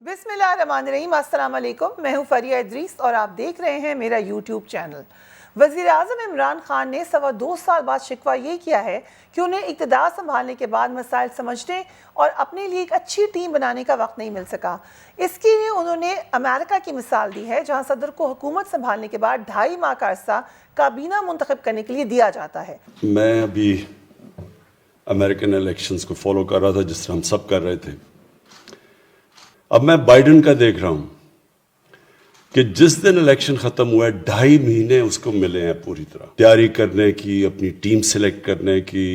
बिस्मिल्लाहिर्रहमानिर्रहीम, अस्सलाम वालेकुम। मैं हूं फरिया इदरीस और आप देख रहे हैं मेरा यूट्यूब चैनल। वज़ीर आज़म इमरान खान ने 2.25 साल बाद शिकवा ये किया है कि उन्हें इक़्तिदार संभालने के बाद मसाइल समझने और अपने लिए एक अच्छी टीम बनाने का वक्त नहीं मिल सका। इसके लिए उन्होंने अमेरिका की मिसाल दी है, जहां सदर को हुकूमत संभालने के बाद 2.5 माह का अरसा काबीना मुंतखब करने के लिए दिया जाता है। मैं अभी अमेरिकन इलेक्शंस को फॉलो कर रहा था, जिस तरह हम सब कर रहे थे। अब मैं बाइडन का देख रहा हूं कि जिस दिन इलेक्शन खत्म हुआ है 2.5 महीने उसको मिले हैं पूरी तरह तैयारी करने की, अपनी टीम सिलेक्ट करने की।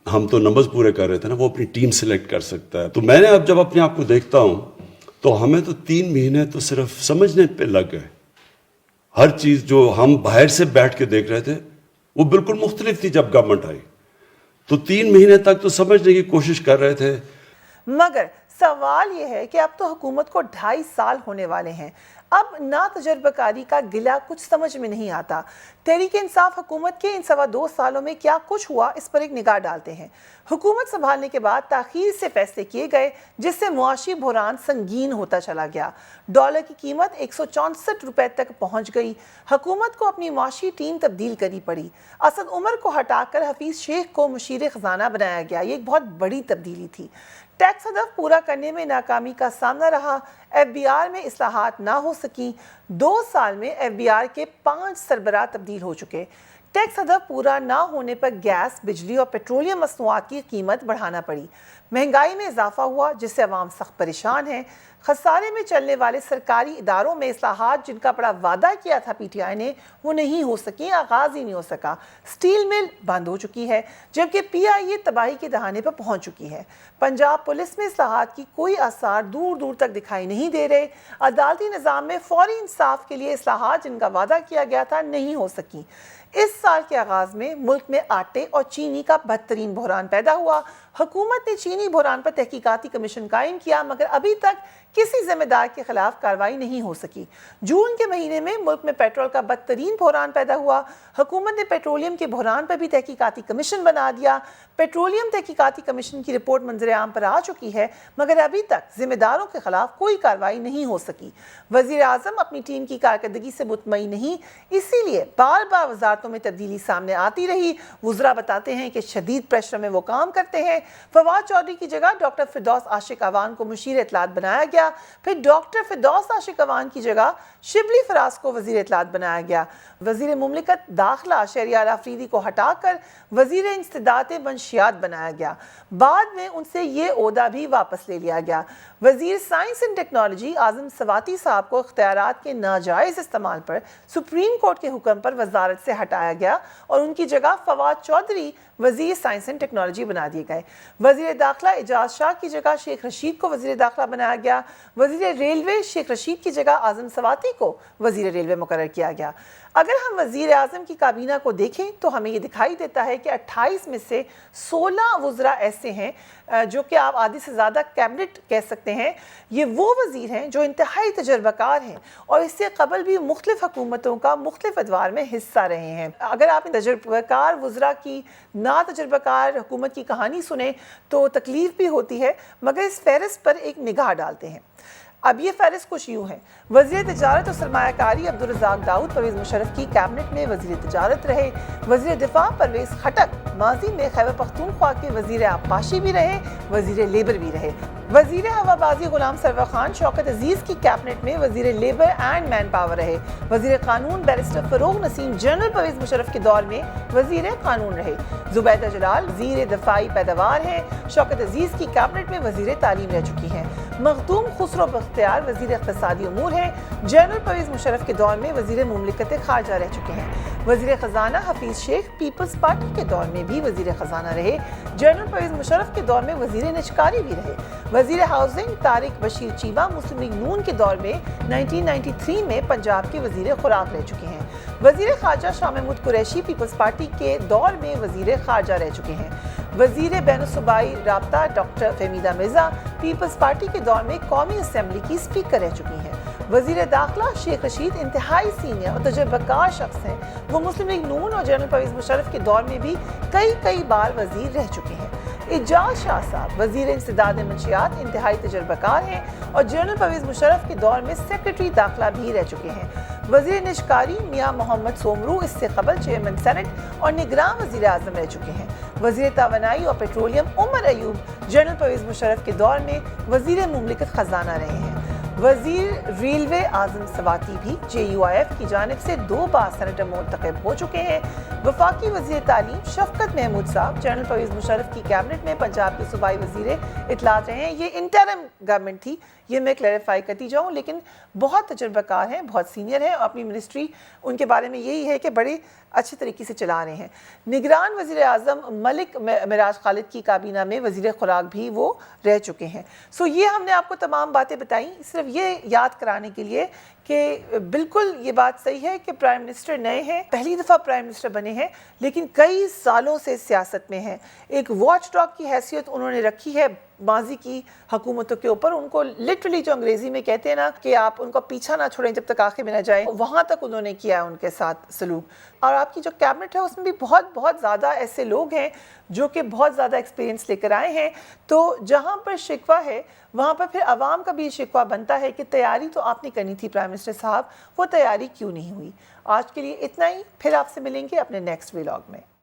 हम तो नंबर्स पूरे कर रहे थे ना, वो अपनी टीम सिलेक्ट कर सकता है। तो मैंने अब जब अपने आप को देखता हूं तो हमें तो 3 महीने तो सिर्फ समझने पे लग गए। हर चीज जो हम बाहर से बैठ के देख रहे थे वो बिल्कुल मुख्तलिफ थी जब गवर्नमेंट आई। तो 3 महीने तक तो समझने की कोशिश कर रहे थे। मगर सवाल यह है कि अब तो हुकूमत को 2.5 साल होने वाले हैं। अब ना तजर्बाकारी का गिला कुछ समझ में नहीं आता। तहरीक इंसाफ हुकूमत के इन 2.25 सालों में क्या कुछ हुआ, इस पर एक निगाह डालते हैं। हुकूमत संभालने के बाद ताखीर से फैसले किए गए, जिससे मुआशी बुहरान संगीन होता चला गया। डॉलर की कीमत 164 रुपए तक पहुंच गई। हुकूमत को अपनी मुआशी टीम तब्दील करनी पड़ी। असद उमर को हटाकर हफीज शेख को मुशीर खजाना बनाया गया। ये एक बहुत बड़ी तब्दीली थी। टैक्स हदफ पूरा करने में नाकामी का सामना रहा। FBI में इस्लाहात ना हो सकी। 2 साल में FBI के 5 सरबराह तब्दील हो चुके। टैक्स हदफ पूरा ना होने पर गैस, बिजली और पेट्रोलियम मसनूआत की कीमत बढ़ाना पड़ी। महंगाई में इजाफा हुआ, जिससे अवाम सख्त परेशान है। खसारे में चलने वाले सरकारी इदारों में इस्लाहात, जिनका बड़ा वादा किया था PTI ने, वो नहीं हो सकी, आगाज ही नहीं हो सका। स्टील मिल बंद हो चुकी है, जबकि PIA तबाही के दहाने पर पहुंच चुकी है। पंजाब पुलिस में इस्लाहात की कोई आसार दूर दूर तक दिखाई नहीं दे रहे। अदालती निज़ाम में फौरी इंसाफ के लिए इस्लाहात, जिनका वादा किया गया था, नहीं हो सकी। इस साल के आगाज में मुल्क में आटे और चीनी का बदतरीन बहरान पैदा हुआ। हुकूमत ने चीनी बहरान पर तहकीकाती कमीशन कायम किया, मगर अभी तक किसी जिम्मेदार के खिलाफ कार्रवाई नहीं हो सकी। जून के महीने में मुल्क में पेट्रोल का बदतरीन बहरान पैदा हुआ। हुकूमत ने पेट्रोलियम के बहरान पर भी तहकीकाती कमीशन बना दिया। पेट्रोलियम तहकीकाती कमीशन की रिपोर्ट मंजर आम पर आ चुकी है, मगर अभी तक जिम्मेदारों के खिलाफ कोई कार्रवाई नहीं हो सकी। वजीर आजम अपनी टीम की कारकर्दगी से मुतमईन नहीं, इसीलिए बार बार वजारतों में तब्दीली सामने आती रही। वुज़रा बताते हैं कि शदीद प्रेशर में वो काम करते हैं। फवाद चौधरी की जगह डॉक्टर फिरदौस आशिक अवान को मुशीर इत्तलात बनाया गया। फिर डॉक्टर फिरदौस आशिक अवान की जगह शिबली फराज को वजीर इत्तलात बनाया गया। वजीर मुमलिकत दाखिला शहरियार अफरीदी को हटाकर वजीर इंसदात मंशियात बनाया गया। बाद में उनसे ये ओहदा भी वापस ले लिया गया। वजीर साइंस एंड टेक्नोलॉजी आजम सवाती साहब को इख्तियारात के नाजायज़ इस्तेमाल पर सुप्रीम कोर्ट के हुक्म पर वजारत से हटाया गया और उनकी जगह फवाद चौधरी वजीर साइंस एंड टेक्नोलॉजी बना दिए गए। वजीर दाखिला एजाज शाह की जगह शेख रशीद को वजीर दाखिला बनाया गया। वजीर रेलवे शेख रशीद की जगह आजम सवाती को वजीर रेलवे मुकर्रर किया गया। अगर हम वजीर आज़म की काबीना को देखें तो हमें ये दिखाई देता है कि 28 में से 16 वज़रा ऐसे हैं जो कि आप आधी से ज़्यादा कैबिनेट कह सकते हैं। ये वो वज़ीर हैं जो इंतहाई तजर्बाकार हैं और इससे कबल भी मुख्तलिफ हुकूमतों का मुख्तलिफ अदवार में हिस्सा रहे हैं। अगर आप तजर्बाकार वज़रा की ना तजर्बाकार हुकूमत की कहानी सुने तो तकलीफ भी होती है, मगर इस फहरिस्त पर एक निगाह डालते हैं। अब ये फहरिस्त कुछ यूँ है। वज़ीर तजारत और सरमायाकारी अब्दुल रज़ाक दाऊद परवेज़ मुशर्रफ की कैबिनेट में वज़ीर तजारत रहे। वज़ीर दिफा परवेज़ खटक माजी में खैबर पख्तूनख्वा के वज़ीर आबपाशी भी रहे, वज़ीर लेबर भी रहे। वज़ीर हवाबाजी गुलाम सरवर खान शौकत अजीज़ की कैबिनेट में वज़ीर लेबर एंड मैन पावर रहे। वज़ीर कानून बैरिस्टर फ़रोग़ नसीम जनरल परवेज़ मुशर्रफ के दौर में वज़ीर कानून रहे। ज़ुबैदा जलाल वज़ीर दफ़ाई पैदावार हैं। शौकत अजीज़ की कैबिनेट में वज़ीर तालीम रह चुकी हैं। मखदूम खुसरो बख्तियार वज़ीर इक़्तिसादी उमूर हैं। जनरल परवेज़ मुशर्रफ के दौर में वज़ीर मुमलिकत खारजा रह चुके हैं। वज़ीर ख़जाना हफीज़ शेख पीपल्स पार्टी के दौर में भी वज़ीर ख़जाना रहे। जनरल परवेज़ मुशर्रफ के दौर में वज़ीर निचकारी भी रहे। वज़ीर हाउसिंग तारिक बशीर चीमा मुस्लिम लीग नून के दौर में 1993 में पंजाब के वज़ीर खुराक रह चुके हैं। वज़ीर खारजा शाह महमूद कुरैशी पीपल्स पार्टी के दौर में वज़ीर खारजा रह चुके हैं। वज़ीर बैनुसूबाई राब्ता डॉक्टर फहमीदा मिर्ज़ा पीपल्स पार्टी के दौर में कौमी असम्बली की स्पीकर रह चुकी हैं। वज़ीर दाखिला शेख रशीद इंतहाई सीनियर और तजर्बाकार शख्स हैं। वो मुस्लिम लीग नून और जनरल परवेज़ मुशर्रफ के दौर में भी कई बार वज़ीर रह चुके हैं। اعجاز شاہ صاحب وزیر انسداد منشیات انتہائی تجربہ کار ہیں اور جنرل پرویز مشرف کے دور میں سیکرٹری داخلہ بھی رہ چکے ہیں۔ وزیر نشکاری میاں محمد سومرو اس سے قبل چیئرمین سینٹ اور نگراں وزیر اعظم رہ چکے ہیں۔ وزیر توانائی اور پیٹرولیم عمر ایوب جنرل پرویز مشرف کے دور میں وزیر مملکت خزانہ رہے ہیں۔ وزیر ریلوے اعظم سواتی بھی JUIF کی جانب سے 2 بار سینیٹر منتخب ہو چکے ہیں۔ وفاقی وزیر تعلیم شفقت محمود صاحب جنرل پرویز مشرف کی کیبنٹ میں پنجاب کے صوبائی وزیر اطلاعات رہے ہیں۔ یہ انٹرم گورنمنٹ تھی، یہ میں کلیریفائی کرتی جاؤں، لیکن بہت تجربہ کار ہیں، بہت سینئر ہیں اور اپنی منسٹری ان کے بارے میں یہی ہے کہ بڑے اچھے طریقے سے چلا رہے ہیں۔ نگران وزیر اعظم ملک معراج خالد کی کابینہ میں وزیر خوراک بھی وہ رہ چکے ہیں۔ یہ ہم نے آپ کو تمام باتیں بتائیں صرف یہ یاد کرانے کے لیے کہ بالکل یہ بات صحیح ہے کہ پرائم منسٹر نئے ہیں، پہلی دفعہ پرائم منسٹر بنے ہیں، لیکن کئی سالوں سے سیاست میں ہیں۔ ایک واچ ڈاگ کی حیثیت انہوں نے رکھی ہے ماضی کی حکومتوں کے اوپر۔ ان کو لٹرلی جو انگریزی میں کہتے ہیں نا کہ آپ ان کو پیچھا نہ چھوڑیں جب تک آخر میں نہ جائیں، وہاں تک انہوں نے کیا ان کے ساتھ سلوک۔ اور آپ کی جو کیبنٹ ہے اس میں بھی بہت زیادہ ایسے لوگ ہیں جو کہ بہت زیادہ ایکسپیرینس لے کر آئے ہیں۔ تو جہاں پر شکوہ ہے وہاں پر پھر عوام کا بھی شکوہ بنتا ہے کہ تیاری تو آپ نے کرنی تھی پرائم منسٹر صاحب، وہ تیاری کیوں نہیں ہوئی۔ آج کے لیے اتنا ہی، پھر آپ سے ملیں گے اپنے نیکسٹ ولاگ میں۔